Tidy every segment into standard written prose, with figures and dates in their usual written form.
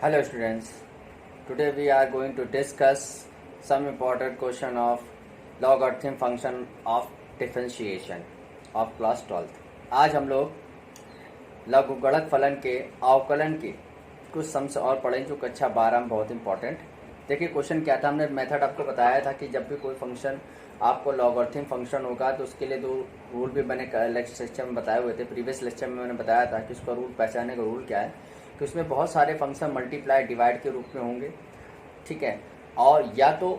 Hello students, today we are going to discuss some important question of logarithm function of differentiation of class 12th। आज हम लोग लघुगणक फलन के अवकलन के कुछ सम्स और पढ़ेंगे जो कक्षा 12 में बहुत इंपॉर्टेंट। देखिए क्वेश्चन क्या था, हमने मेथड आपको बताया था कि जब भी कोई फंक्शन आपको लॉगरिथम फंक्शन होगा तो उसके लिए दो रूल भी मैंने लेक्चर में बताए हुए थे। प्रीवियस लेक्चर में मैंने बताया था कि उसका रूल पहचानने का रूल क्या है कि उसमें बहुत सारे फंक्शन मल्टीप्लाई डिवाइड के रूप में होंगे, ठीक है। और या तो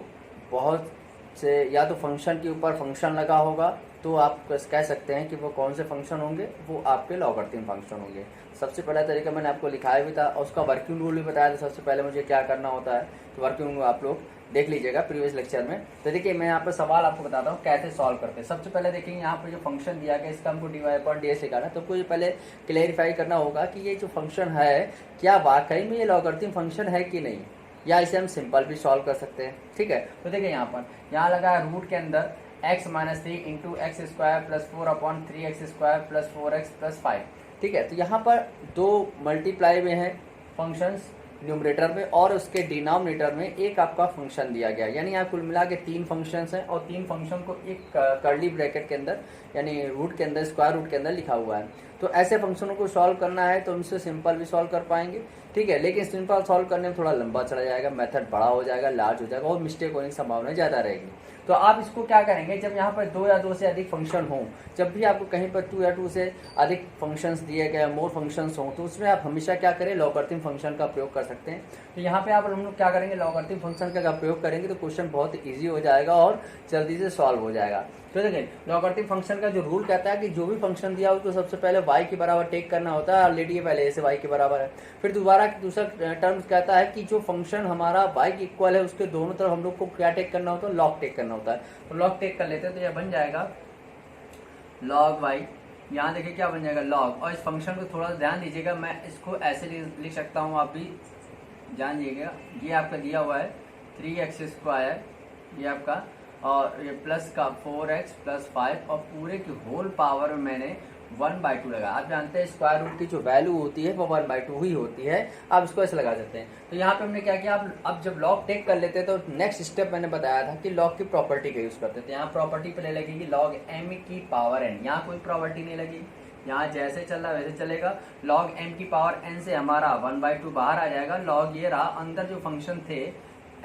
फंक्शन के ऊपर फंक्शन लगा होगा तो आप कह सकते हैं कि वो कौन से फंक्शन होंगे, वो आपके लॉगरिथम फंक्शन होंगे। सबसे पहला तरीका मैंने आपको लिखाया भी था और उसका वर्किंग रूल भी बताया था। सबसे पहले मुझे क्या करना होता है तो वर्किंग रूल आप लोग देख लीजिएगा प्रीवियस लेक्चर में। तो देखिए मैं यहाँ पर सवाल आपको बताता हूँ कैसे सॉल्व करते हैं। सबसे पहले देखिए यहाँ पर जो फंक्शन दिया गया इसका हमको dy/dx निकालना है, तो आपको पहले क्लेरिफाई करना होगा कि ये जो फंक्शन है क्या वाकई में ये लॉगरिथम फंक्शन है कि नहीं, या इसे हम सिंपल भी सॉल्व कर सकते हैं, ठीक है। तो देखिए यहाँ लगा है रूट के अंदर x - 3 into x square plus 4/3x² plus 4x plus 5, ठीक है। तो यहाँ पर दो मल्टीप्लाई में है फंक्शंस न्यूमरेटर में और उसके डिनोमिनेटर में एक आपका फंक्शन दिया गया, यानी यहाँ कुल मिला के 3 फंक्शंस हैं और 3 फंक्शन को एक कर्ली ब्रैकेट के अंदर यानी रूट के अंदर स्क्वायर रूट के अंदर लिखा हुआ है। तो ऐसे फंक्शनों को सॉल्व करना है तो उनसे सिंपल भी सॉल्व कर पाएंगे, ठीक है। लेकिन सिंपल सॉल्व करने में थोड़ा लंबा चला जाएगा, मेथड बड़ा हो जाएगा, लार्ज हो जाएगा और मिस्टेक होने की संभावना ज़्यादा रहेगी। तो आप इसको क्या करेंगे, जब यहाँ पर 2 या 2 से अधिक फंक्शन हो, जब भी आपको कहीं पर 2 या 2 से अधिक फंक्शंस दिए गए, मोर फंक्शंस हों, तो उसमें आप हमेशा क्या करें, लॉगरिथम फंक्शन का प्रयोग कर सकते हैं। तो यहाँ पे आप हम लोग क्या करेंगे, लॉगरिथम फंक्शन का प्रयोग करेंगे तो क्वेश्चन बहुत ईजी हो जाएगा और जल्दी से सॉल्व हो जाएगा। तो देखिए लॉगरिथम फंक्शन का जो रूल कहता है कि जो भी फंक्शन दिया हो तो सबसे पहले y के बराबर टेक करना होता है। ऑलरेडी ये पहले से y के बराबर है। फिर दूसरा टर्म कहता है कि जो फंक्शन हमारा y के इक्वल है उसके दोनों तरफ हम लोग को क्या टेक करना होता है, लॉग टेक करना होता है। तो लॉग टेक कर लेते हैं तो यह बन जाएगा log y। यहाँ देखिए क्या बन जाएगा log, और इस फंक्शन को थोड़ा ध्यान दीजिएगा, मैं इसको ऐसे लिख सकता हूँ, आप भी जान लीजिएगा। ये आपका दिया हुआ है 3x², ये आपका, और ये प्लस का 4x प्लस 5 और पूरे की होल पावर में मैंने 1/2 लगा। आप जानते हैं स्क्वायर रूट की जो वैल्यू होती है वो 1/2 ही होती है, आप इसको ऐसे लगा सकते हैं। तो यहाँ पे हमने क्या किया, अब जब लॉग टेक कर लेते हैं तो नेक्स्ट स्टेप मैंने बताया था कि लॉग की प्रॉपर्टी का यूज करते थे। यहाँ प्रॉपर्टी पहले लगेगी log m की पावर n, यहाँ कोई प्रॉपर्टी नहीं लगी, यहाँ जैसे चल रहा वैसे चलेगा। log m की पावर n से हमारा 1/2 बाहर आ जाएगा। log ये रहा, अंदर जो फंक्शन थे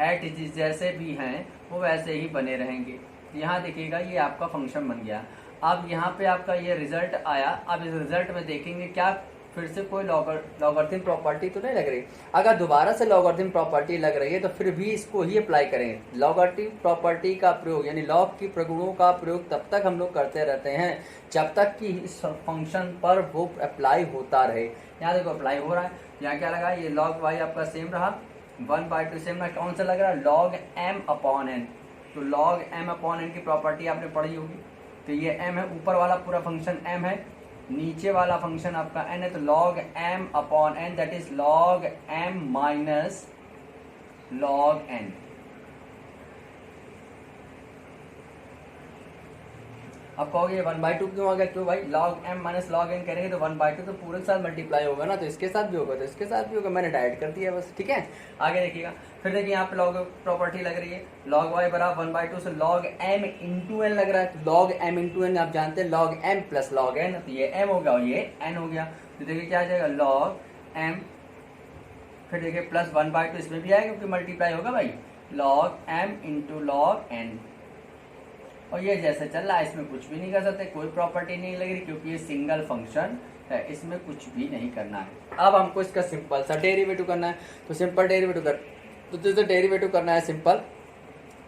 एट जैसे भी हैं वो वैसे ही बने रहेंगे। यहाँ देखिएगा ये आपका फंक्शन बन गया। अब यहाँ पे आपका ये रिजल्ट आया। अब इस रिजल्ट में देखेंगे क्या फिर से कोई लॉगरिथम प्रॉपर्टी तो नहीं लग रही। अगर दोबारा से लॉगरिथम प्रॉपर्टी लग रही है तो फिर भी इसको ही अप्लाई करेंगे। लॉगरिथम प्रॉपर्टी का प्रयोग यानी लॉग की प्रगुणों का प्रयोग तब तक हम लोग करते रहते हैं जब तक कि इस फंक्शन पर वो अप्लाई होता रहे। यहाँ देखो अप्लाई हो रहा है, यहाँ क्या लगा, ये log y आपका सेम रहा, 1/2 सेम ना, कौन सा लग रहा है, log m/n। तो log m/n की प्रॉपर्टी आपने पढ़ी होगी। तो ये m है, ऊपर वाला पूरा फंक्शन m है, नीचे वाला फंक्शन आपका n है। तो log m/n that is log m minus log n। अब कहोगे 1/2 क्यों आ गया, क्यों भाई, log m minus log n करेंगे तो 1/2 तो पूरे साथ मल्टीप्लाई होगा ना, तो इसके साथ भी होगा तो इसके साथ भी होगा, मैंने डाइट कर दिया बस, ठीक है। आगे देखिएगा, फिर देखिए यहाँ पे लॉग प्रॉपर्टी लग रही है, log y बराबर 1/2 से log m इंटू n लग रहा है। log m इंटू n आप जानते हैं log m plus log n, तो ये m हो गया और ये n हो गया। तो देखिए क्या आ जाएगा log m, फिर देखिए प्लस 1/2 इसमें भी आएगा क्योंकि मल्टीप्लाई होगा भाई, log m into log n। और ये जैसे चल रहा है इसमें कुछ भी नहीं कर सकते, कोई प्रॉपर्टी नहीं लग रही क्योंकि ये सिंगल फंक्शन है, इसमें कुछ भी नहीं करना है। अब हमको इसका सिंपल सा डेरिवेटिव करना है, तो सिंपल डेरिवेटिव जैसे डेरिवेटिव करना है सिंपल,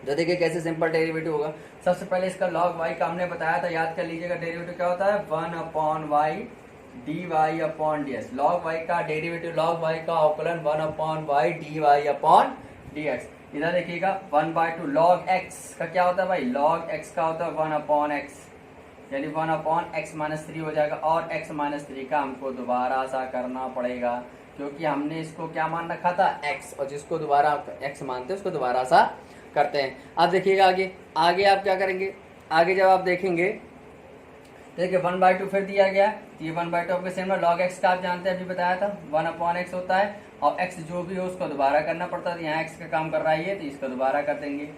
तो देखिए कैसे सिंपल डेरिवेटिव होगा। सबसे पहले इसका log y का हमने बताया था, याद कर लीजिएगा, डेरिवेटिव क्या होता है 1/y dy/dx। log y का डेरिवेटिव, log y का अवकलन 1/y dy/dx। इधर देखिएगा 1/2 log x का क्या होता है भाई, log x का होता है 1/x, यानी 1/x-3 हो जाएगा। और x-3 का हमको दोबारा सा करना पड़ेगा क्योंकि हमने इसको क्या मान रखा था x, और जिसको दोबारा x मानते हैं उसको दोबारा सा करते हैं। अब देखिएगा आगे आप क्या करेंगे, आगे जब आप देखेंगे देखिए 1/2 फिर दिया गया, ये 1/2 आपके सेम है। log x का आप जानते हैं अभी बताया था 1/x होता है, और x जो भी हो उसको दोबारा करना पड़ता है, तो यहाँ x का काम कर रहा है ये, तो इसको दोबारा कर देंगे।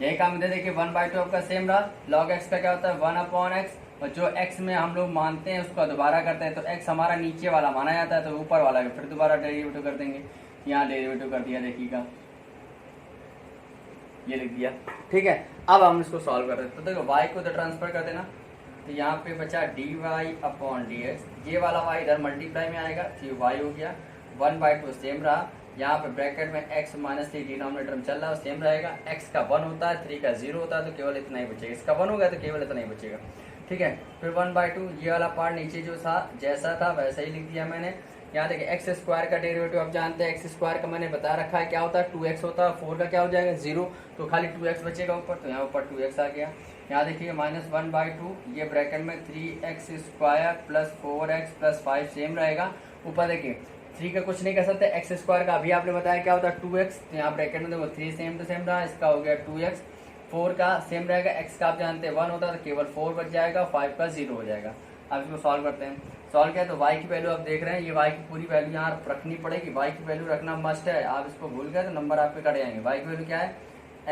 यही काम दे देखिए 1/2 आपका सेम रहा, log x का क्या होता है 1/x, और जो x में हम लोग मानते हैं उसको दोबारा करते हैं, तो x हमारा नीचे वाला माना जाता है, तो ऊपर वाला फिर दोबारा डेरिवेटिव कर देंगे। यहाँ डेरिवेटिव कर दिया, देखिएगा ये लिख दिया, ठीक है। अब हम इसको सॉल्व कर रहे हैं, तो देखो y को तो ट्रांसफर कर देना, तो यहाँ पे बचा dy/dx, ये वाला y इधर मल्टीप्लाई में आएगा, तो ये y हो गया, 1/2 सेम रहा, यहाँ पे ब्रैकेट में x - 3 डिनोमिनेटर में चल रहा है सेम रहेगा, x का 1 होता है, 3 का 0 होता है, तो केवल इतना ही बचेगा, इसका 1 हो गया तो केवल इतना ही बचेगा, ठीक है। फिर 1/2 ये वाला पार्ट नीचे जो था जैसा था वैसा ही लिख दिया मैंने। यहाँ देखिए एक्स स्क्वायर का डेरिवेटिव आप जानते हैं, एक्स स्क्वायर का मैंने बता रखा है क्या होता है 2x होता है, 4 का क्या हो जाएगा 0, तो खाली 2x बचेगा ऊपर, तो यहाँ ऊपर 2x आ गया। यहाँ देखिए -1/2 ये ब्रैकेट में 3x square plus 4x plus 5 same रहेगा, ऊपर देखिए 3 का कुछ नहीं कर सकते, एक्स स्क्वायर का अभी आपने बताया क्या होता है 2x, तो यहाँ ब्रैकेट में देखो 3 सेम टू सेम रहा, इसका हो गया 2x, 4 का सेम रहेगा, x का आप जानते हैं 1 होता है, तो केवल 4 बच जाएगा, 5 का 0 हो जाएगा। अब इसको सॉल्व करते हैं, सॉल्व किया तो y की वैल्यू आप देख रहे हैं, ये y की पूरी वैल्यू यहाँ रखनी पड़ेगी, y की वैल्यू रखना मस्ट है, आप इसको भूल गए तो नंबर आपके कट जाएंगे। y की वैल्यू क्या है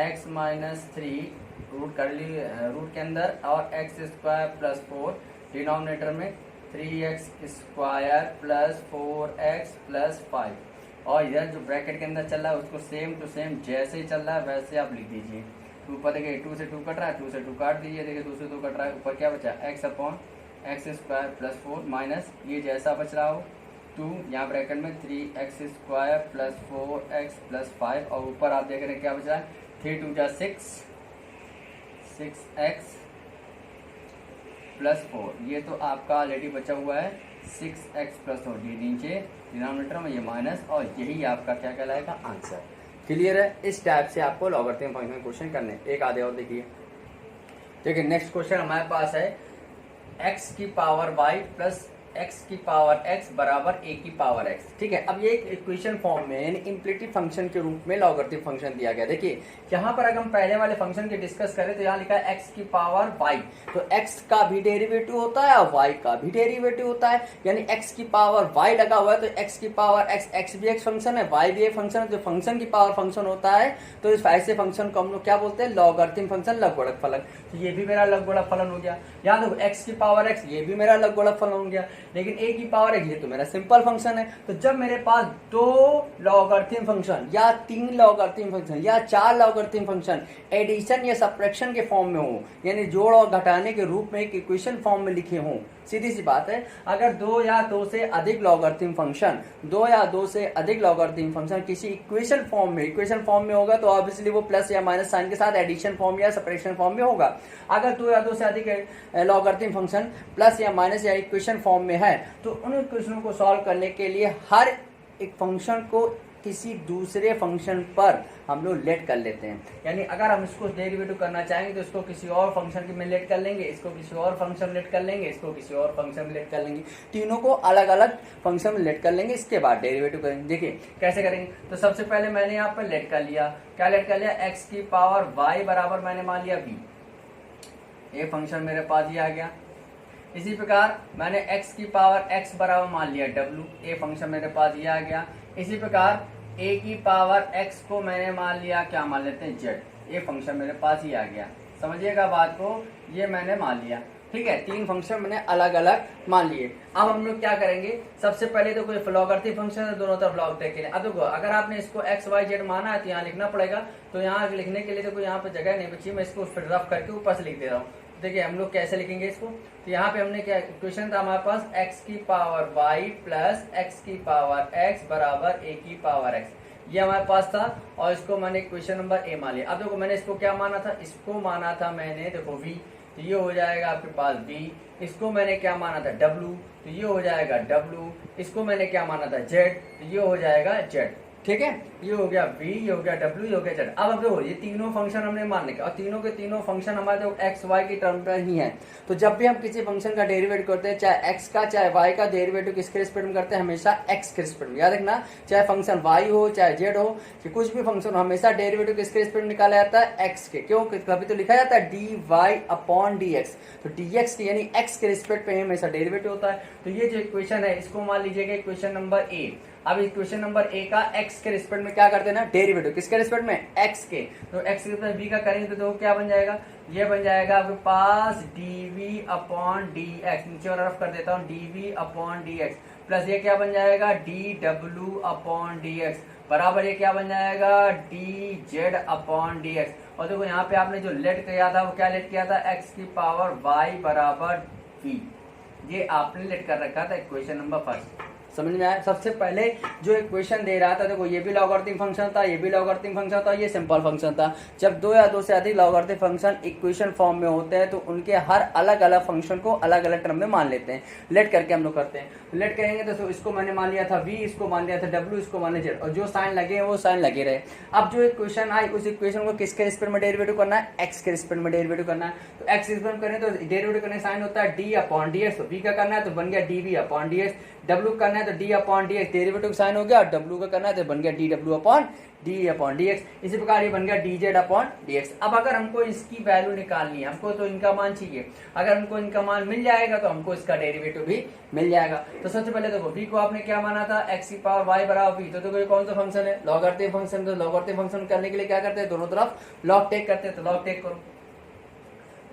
x - 3 रूट कर ली रूट के अंदर, और x स्क्वायर प्लस 4 डिनोमिनेटर में 3x square plus 4x plus 5, और इधर जो ब्रैकेट के अंदर चल रहा है उसको सेम टू सेम जैसे ही चल रहा है वैसे आप लिख दीजिए। ऊपर देखिए 2 से 2 कट रहा है, 2 से 2 काट दीजिए, देखिए 2 से 2 कट रहा है, ऊपर क्या बचा x/x स्क्वायर प्लस 4 माइनस ये जैसा बच रहा हो 2, यहाँ ब्रैकेट में 3x square plus 4x plus 5, और ऊपर आप देख रहे हैं क्या बच रहा है 3 × 2 = 6x प्लस 4, ये तो आपका ऑलरेडी बचा हुआ है 6x प्लस 4, नीचे डिनोमिनेटर में ये माइनस, और यही आपका क्या कहलाएगा आंसर। क्लियर है? इस टाइप से आपको लॉगरिथम फंक्शन क्वेश्चन करने। एक आधे और देखिए, देखिए नेक्स्ट क्वेश्चन हमारे पास है x की पावर y प्लस x की पावर x बराबर a की पावर x, ठीक है। अब ये एक इक्वेशन फॉर्म में यानी इम्प्लिसिट फंक्शन के रूप में लॉगरिथम फंक्शन दिया गया। देखिए यहाँ पर अगर हम पहले वाले फंक्शन की डिस्कस करें तो यहाँ लिखा है x की पावर y, तो x का भी डेरिवेटिव होता है और y का भी डेरिवेटिव होता है, यानी x की पावर y लगा हुआ है तो x की पावर x भी एक फंक्शन है, y भी एक फंक्शन है, जो फंक्शन की पावर फंक्शन होता है तो इस ऐसे फंक्शन को हम लोग क्या बोलते हैं लॉगरिथम फंक्शन, लघुगणक फलन। तो ये भी मेरा लघुगणक फलन हो गया। यहाँ देखो x की पावर x, ये भी मेरा लघुगणक फलन हो गया, लेकिन a की पावर x ये तो मेरा सिंपल फंक्शन है। तो जब मेरे पास 2 लॉगरिथम फंक्शन या 3 लॉगरिथम फंक्शन या 4 लॉगरिथम फंक्शन एडिशन या सब्ट्रैक्शन के फॉर्म में हो, यानी जोड़ और घटाने के रूप में एक इक्वेशन फॉर्म में लिखे हों, सीधी सी बात है, अगर 2 या 2 से अधिक लॉगरिथम फंक्शन 2 या 2 से अधिक लॉगरिथम फंक्शन किसी इक्वेशन फॉर्म में होगा तो ऑब्वियसली वो प्लस या माइनस साइन के साथ एडिशन फॉर्म या सब्ट्रैक्शन फॉर्म में होगा। अगर 2 या 2 से अधिक लॉगरिथम फंक्शन प्लस या माइनस या इक्वेशन फॉर्म में है तो उन इक्वेशनों को सॉल्व करने के लिए हर एक फंक्शन को किसी दूसरे फंक्शन पर हम लोग लेट कर लेते हैं। यानी अगर हम इसको डेरिवेटिव करना चाहेंगे तो इसको किसी और फंक्शन में लेट कर लेंगे, इसको किसी और फंक्शन में लेट कर लेंगे, इसको किसी और फंक्शन में लेट कर लेंगे, तीनों को अलग अलग फंक्शन में लेट कर लेंगे, इसके बाद डेरिवेटिव करेंगे। देखिए कैसे करेंगे, तो सबसे पहले मैंने यहाँ पर लेट कर लिया, क्या लेट कर लिया, एक्स की पावर वाई बराबर मैंने मान लिया बी, ये फंक्शन मेरे पास ये आ गया। इसी प्रकार मैंने x की पावर x बराबर मान लिया w, ये फंक्शन मेरे पास ये आ गया। इसी प्रकार a की पावर x को मैंने मान लिया, क्या मान लेते हैं z, ये फंक्शन मेरे पास ही आ गया। समझिएगा बात को, ये मैंने मान लिया, ठीक है। 3 फंक्शन मैंने अलग अलग मान लिए। अब हम लोग क्या करेंगे, सबसे पहले तो कोई लॉगरिथम फंक्शन है, दोनों तरफ लॉग टेक के लिए। अब देखो अगर आपने इसको x y z माना है तो यहाँ लिखना पड़ेगा, तो यहाँ लिखने के लिए तो कोई यहाँ पे जगह नहीं बची, मैं इसको फिर रफ करके ऊपर से लिख दे रहा हूँ। देखिए हम लोग कैसे लिखेंगे इसको, तो यहाँ पे हमने क्या इक्वेशन था हमारे पास x की पावर y प्लस x की पावर x बराबर a की पावर x, ये हमारे पास था, और इसको मैंने इक्वेशन नंबर a मान लिया। अब देखो मैंने इसको क्या माना था, इसको माना था मैंने देखो v, तो ये हो जाएगा आपके पास b, इसको मैंने क्या माना था w, तो ये हो जाएगा w, इसको मैंने क्या माना था z, तो ये हो जाएगा z, ठीक है। ये हो गया v, ये हो गया w, ये हो गया z। अब देखो ये तीनों फंक्शन हमने मान लिया और तीनों के तीनों फंक्शन हमारे जो x y की टर्म पर ही है। तो जब भी हम किसी फंक्शन का डेरिवेटिव करते हैं, चाहे x का चाहे y का डेरिवेटिव किसके रिस्पेक्ट में करते हैं, हमेशा x के रिस्पेक्ट में। याद रखना, चाहे फंक्शन y हो चाहे z हो कि कुछ भी फंक्शन हो, हमेशा डेरिवेटिव किसके रिस्पेक्ट में निकाला जाता है, x के। क्यों, कभी तो लिखा जाता है dy/dx, तो dx यानी x के रिस्पेक्ट पे हमेशा डेरिवेटिव होता है। तो ये जो इक्वेशन है इसको मान लीजिएगा इक्वेशन नंबर a। अब इक्वेशन नंबर ए का एक्स के रिस्पेक्ट में क्या करते हैं ना, डेरिवेटिव किसके रिस्पेक्ट में, एक्स के, तो एक्स के रिस्पेक्ट में बी का करेंगे तो क्या बन जाएगा, ये बन जाएगा आपके पास डीवी अपॉन डी एक्स, नीचे वाला रफ कर देता हूँ, DV upon D x plus ये क्या बन जाएगा D W upon D x बराबर ये क्या बन जाएगा D Z upon D x. और देखो यहाँ पे आपने जो लेट किया था वो क्या लेट किया था, एक्स की पावर वाई बराबर वी, ये आपने लेट कर रखा था इक्वेशन नंबर फर्स्ट। समझ में आया। सबसे पहले जो इक्वेशन दे रहा था देखो, ये भी लॉगरिथमिक फंक्शन था, ये भी लॉगरिथमिक फंक्शन था, ये सिंपल फंक्शन था। जब दो या दो से अधिक लॉगरिथमिक फंक्शन इक्वेशन फॉर्म में होते हैं तो उनके हर अलग अलग फंक्शन को अलग अलग टर्म में मान लेते हैं। लेट करके हम लोग करते हैं, लेट करेंगे तो इसको मैंने मान लिया था v, इसको मान लिया था w, इसको मान लिया z, और जो साइन लगे हैं वो साइन लगे रहे। अब जो इक्वेशन आई उस इक्वेशन को किसके रिस्पेक्ट में डेरिवेटिव करना है, x के रिस्पेक्ट में डेरिवेटिव करना है। तो x रिस्पेक्ट करें तो डेरिवेटिव करने साइन होता है d अपॉन डी एक्स, तो v का करना है तो बन गया dv upon D x, w करना है तो d upon D x, derivative sign हो गया, और w का करना है तो बन गया dw upon D upon D x. इसी प्रकार ये बन गया dz अपॉन डी एक्स। अब अगर हमको इसकी वैल्यू निकालनी है, हमको तो इनका मान चाहिए, अगर हमको इनका मान मिल जाएगा तो हमको इसका डेरिवेटिव भी मिल जाएगा। तो सबसे पहले देखो v को आपने क्या माना था, x की पावर y बराबर v, तो देखो ये कौन सा फंक्शन है, लॉगरिथमिक फंक्शन। तो लॉगरिथमिक फंक्शन करने के लिए क्या करते हैं, दोनों तरफ लॉग टेक करते हैं, तो लॉग टेक करो,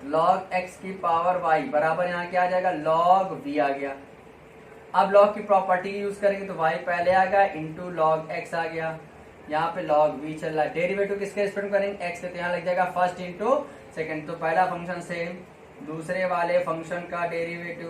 लॉग x की पावर y बराबर यहाँ क्या आ जाएगा लॉग v आ गया। अब लॉग की प्रॉपर्टी यूज करेंगे तो y पहले आ गया इंटू लॉग x आ गया, यहाँ पे लॉग v चल रहा है। डेरिवेटिव किसके रिस्पेक्ट में करेंगे, x से, तो यहाँ लग जाएगा फर्स्ट इंटू सेकंड, तो पहला फंक्शन सेम, दूसरे वाले फंक्शन का डेरिवेटिव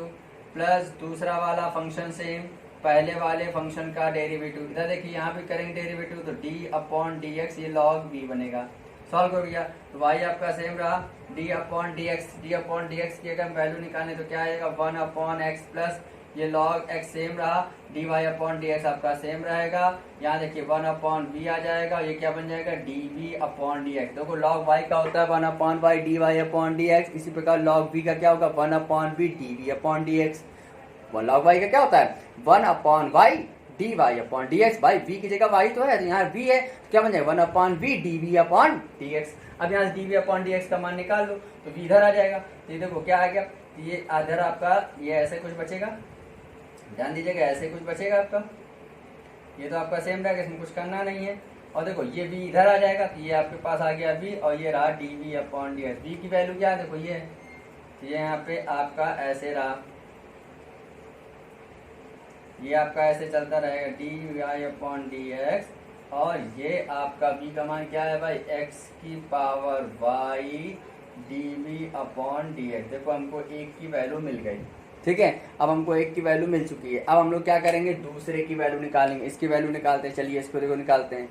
प्लस दूसरा वाला फंक्शन सेम, पहले वाले फंक्शन का डेरिवेटिव। इधर देखिए यहाँ पे करेंगे डेरिवेटिव तो d अपॉन डी एक्स, ये लॉग v बनेगा। सॉल्व कर दिया तो y आपका सेम रहा d अपॉन डी एक्स की अगर वैल्यू निकालने तो क्या आएगा 1 अपॉन एक्स प्लस ये log x सेम रहा, dy अपॉन डी एक्स आपका सेम रहेगा। यहाँ देखिए 1 अपॉन v आ जाएगा, ये क्या बन जाएगा dv अपॉन डी एक्स। देखो log y का होता है 1 upon y dy upon D x, इसी प्रकार log v का क्या होगा 1 upon v dv upon D x. log y का क्या होता है 1 upon y dy upon D x. भाई v की जगह y तो है, तो यहाँ v है तो क्या बन जाएगा 1 upon v dv upon D x. अब यहाँ से dv अपॉन डी एक्स का मान निकाल लो तो v इधर आ जाएगा, तो ये देखो क्या आ गया, ये इधर आपका ये ऐसे कुछ बचेगा, ध्यान दीजिएगा ऐसे कुछ बचेगा आपका, ये तो आपका सेम रहेगा, इसमें कुछ करना नहीं है। और देखो ये v इधर आ जाएगा तो ये आपके पास आ गया v, और ये रहा dv upon D x. v की वैल्यू क्या है देखो ये यहाँ पे आपका ऐसे रहा, ये आपका ऐसे चलता रहेगा dy अपॉन डी एक्स, और ये आपका v का मान क्या है भाई x की power y dv upon D x. देखो हमको एक की वैल्यू मिल गई, ठीक है। अब हमको एक की वैल्यू मिल चुकी है, अब हम लोग क्या करेंगे दूसरे की वैल्यू निकालेंगे। इसकी वैल्यू निकालते हैं, चलिए इसको देखो निकालते हैं,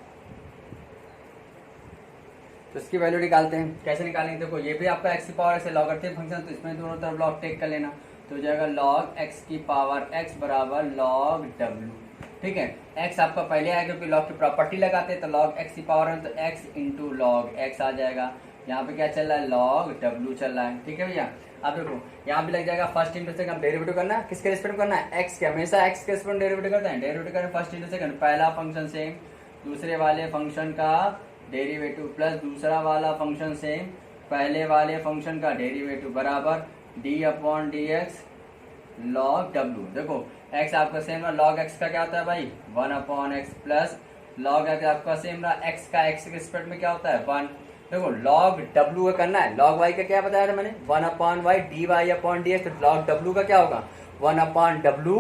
तो इसकी वैल्यू निकालते हैं। कैसे निकालेंगे देखो, ये भी आपका x की पावर से लॉगरिथमिक फंक्शन, तो इसमें दोनों तरफ लॉग टेक कर लेना, तो हो जाएगा log x की पावर x बराबर log w, ठीक है। x आपका पहले आएगा क्योंकि log की प्रॉपर्टी लगाते हैं, तो log x की पावर है तो x इंटू लॉग x आ जाएगा। यहाँ पे क्या चल रहा है log w चल रहा है, ठीक है भैया। अब देखो यहाँ भी लग जाएगा फर्स्ट इंटू सेकंड, डेरिवेटिव करना है किसके रिस्पेक्ट करना है x के, हमेशा x के रिस्पेक्ट डेरिवेटिव करते हैं। डेरिवेटिव करें फर्स्ट इंटू सेकंड, पहला फंक्शन सेम, दूसरे वाले फंक्शन का डेरिवेटिव प्लस दूसरा वाला फंक्शन सेम, पहले वाले फंक्शन का डेरिवेटिव बराबर d upon D x log w। देखो x आपका सेम है, log x का क्या होता है भाई 1 upon x plus log x आपका सेम रहा, x का x के रिस्पेक्ट में क्या होता है 1। देखो log w का करना है, log y का क्या बताया था मैंने 1 upon y dy upon D x, तो log w का क्या होगा 1 upon w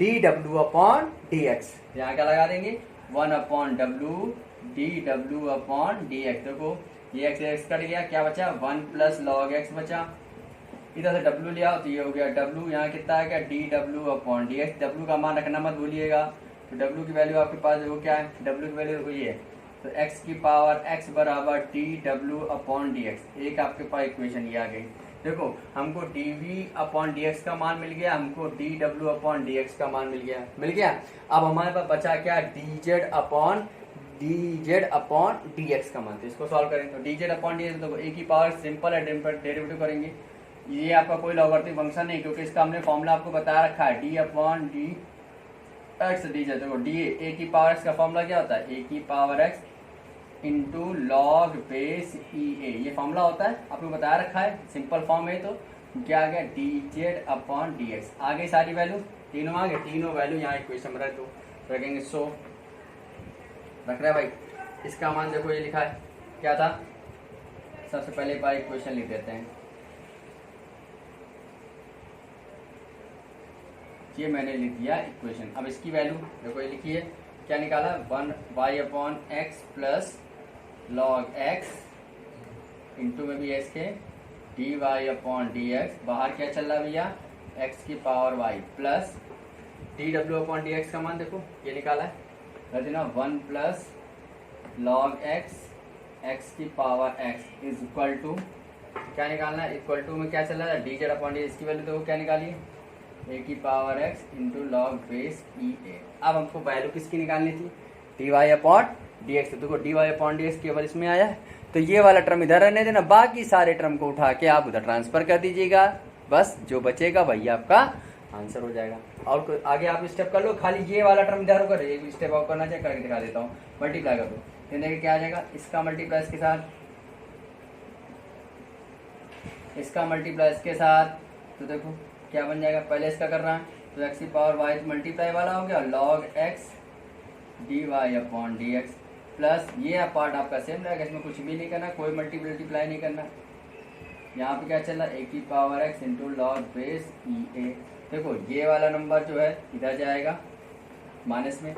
dw upon D x. यहाँ क्या लगा देंगे 1 upon w dw upon D x. देखो ये x कट गया, क्या बचा 1 प्लस log x बचा, इधर से w लिया तो ये हो गया w, यहाँ कितना आ गया dw upon D x. w का मान रखना मत भूलिएगा, तो w की वैल्यू आपके पास देखो क्या है, w की वैल्यू देखो ये, तो x की पावर x बराबर dw अपॉन डी एक्स। एक आपके पास इक्वेशन ये आ गई। देखो हमको dv अपॉन डी एक्स का मान मिल गया, हमको dw अपॉन डी एक्स का मान मिल गया। अब हमारे पास बचा क्या dz अपॉन डी एक्स का मान, तो इसको सॉल्व करें तो dz अपॉन डी एक्स, तो एक ही पावर सिंपल है, डेरिवेटिव करेंगे। ये आपका कोई लॉगरिथमिक फंक्शन नहीं क्योंकि इसका हमने फॉर्मूला आपको बता रखा है d upon D x dz। देखो डी ए की पावर एक्स का फॉर्मूला क्या होता है, ए की power X into log base e A, ये फॉर्मूला होता है, आपको बताया रखा है, सिंपल फॉर्म है। तो क्या आ गया dz अपॉन डी एक्स, आ गई सारी वैल्यू, तीनों आ गए, तीनों वैल्यू यहाँ इक्वेशन में रख दो। रखेंगे 100, रख रहे भाई। इसका मान देखो ये लिखा है, क्या था, सबसे पहले एक बार इक्वेशन लिख देते हैं। ये मैंने लिख दिया इक्वेशन। अब इसकी वैल्यू देखो ये लिखी है, क्या निकाला, 1y/x plus log x into में भी x के dy/dx, बाहर क्या चल रहा है भैया, x की पावर y प्लस dw/dx का मान देखो ये निकाला है, कहते ना 1 प्लस log x की power x is equal to, क्या निकालना है, इक्वल टू में क्या चल रहा है, dz/dx, इसकी वैल्यू देखो क्या निकाली, a की power x into log base EA। अब हमको वैल्यू किसकी निकालनी थी, dy/dx। तो देखो dy/dx केवल इसमें आया है, तो ये वाला टर्म इधर रहने देना, बाकी सारे टर्म को उठा के आप उधर ट्रांसफर कर दीजिएगा, बस जो बचेगा वही आपका आंसर हो जाएगा। और आगे आप स्टेप कर लो, खाली ये वाला टर्म इधर होकर एक स्टेप आउट करना चाहिए, करके दिखा देता हूँ। मल्टीप्लाई कर दो, ये देखिए क्या आ जाएगा, इसका मल्टीप्लाई इसके साथ, इसका मल्टीप्लाई इसके साथ, तो देखो क्या बन जाएगा, पहले इसका कर रहा है तो x की पावर y मल्टीप्लाई वाला हो गया, log x dy/dx प्लस ये पार्ट आपका सेम रहेगा, इसमें कुछ भी नहीं करना, कोई मल्टीप्लाई नहीं करना। यहाँ पे क्या चल रहा है, a की power x into log base EA। देखो ये वाला नंबर जो है इधर जाएगा माइनस में,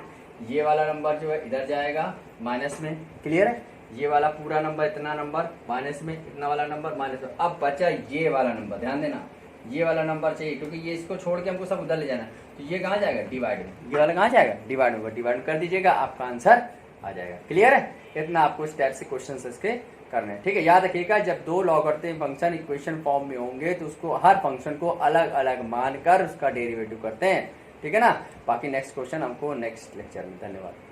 ये वाला नंबर जो है इधर जाएगा माइनस में, क्लियर है, ये वाला पूरा नंबर, इतना नंबर माइनस में, इतना वाला नंबर माइनस में। अब बचा ये वाला नंबर, ध्यान देना ये वाला नंबर चाहिए, क्योंकि ये इसको छोड़ के हमको सब उधर ले जाना है, तो ये कहाँ जाएगा, डिवाइड में, ये वाला कहाँ जाएगा, डिवाइड में, डिवाइड कर दीजिएगा, आपका आंसर आ जाएगा। क्लियर है, इतना आपको इस टाइप से क्वेश्चन इसके करने हैं। ठीक है, याद रखिएगा जब दो लॉगरिथम फंक्शन इक्वेशन फॉर्म में होंगे तो उसको हर फंक्शन को अलग अलग मानकर उसका डेरिवेटिव करते हैं। ठीक है ना, बाकी नेक्स्ट क्वेश्चन हमको नेक्स्ट लेक्चर में। धन्यवाद।